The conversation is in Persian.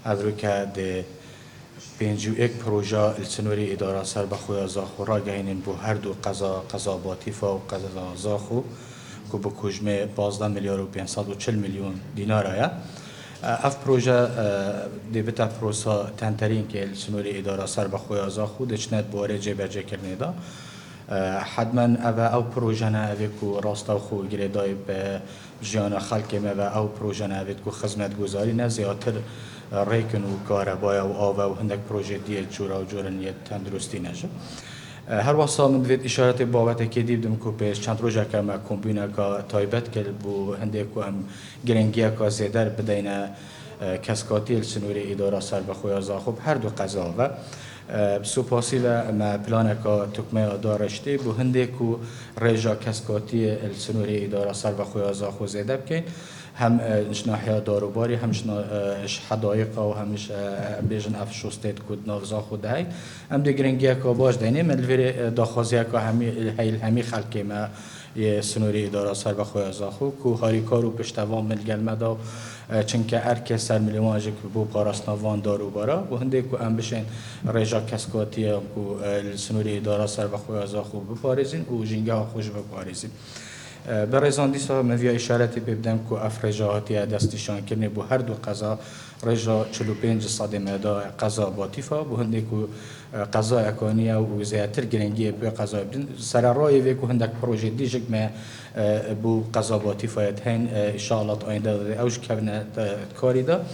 ادرکه ده 51 پروژه السنوری اداره سر بخوی زاخو را گهینن بو هر دو قضا باطیفا و قضا زاخو که با کجمه 12 میلیارد و 540 میلیون دینار آیا اف پروژه دیبتا پروسا تنترین که السنوری اداره سر بخوی زاخو دچند بواره جبرجه کرنه دا حتما او پروژه نه اوی کو راستا خو گریدای به جیان خلق ما او پروژه نه اوی کو خدمت گزاری نه زیاتر ریکن و کاربای و آو و هندک پروژه دیه جورا و جورنیت تندرستی نشه هر وقت من دوید اشارت بابت که دیدم که پیش چند روزه که ما کمبینه که تایبت کرد بو هندک که هم گرنگیه که زیادر بدینه کسکاتی السنوری اداره سر بخوی زاخوب هر دو قضا و سپاسی و ما پلان که تکمه دارشته بو هنده که رجا کسکاتی السنوری اداره سر بخوی زاخو زیده بکن هم ناحیه داروباری همش حدایق و همش بیشتر افشوستید کد نافذا خود هی هم دیگرنگی که باش دینه ملویر داخوازی که همی خلقی ما یه سنوری اداره سر بخوی زاخو که هاری کارو پشتوام ملگل مدا چنکه هر کس سر میلیون که بو پاراستنوان داروبارا و هنده که هم بشن رجا کسکاتی که سنوری اداره سر بخوی زاخو بپارزین و جنگه خوش بپارزین برایزان دیسا مویا اشارتی ببدم که اف رجاهاتی دستشان کرنه بو هر دو قضا رجا 45 صد مدا قضا باطیفا بو هنده که قضا اکانیه و زیادتر گرنگیه بو قضا بدن سر رای وی که هندک پروژه دیجک ما بو قضا باطیفا هن ان شاء الله آینده اوش کبنه کاری دا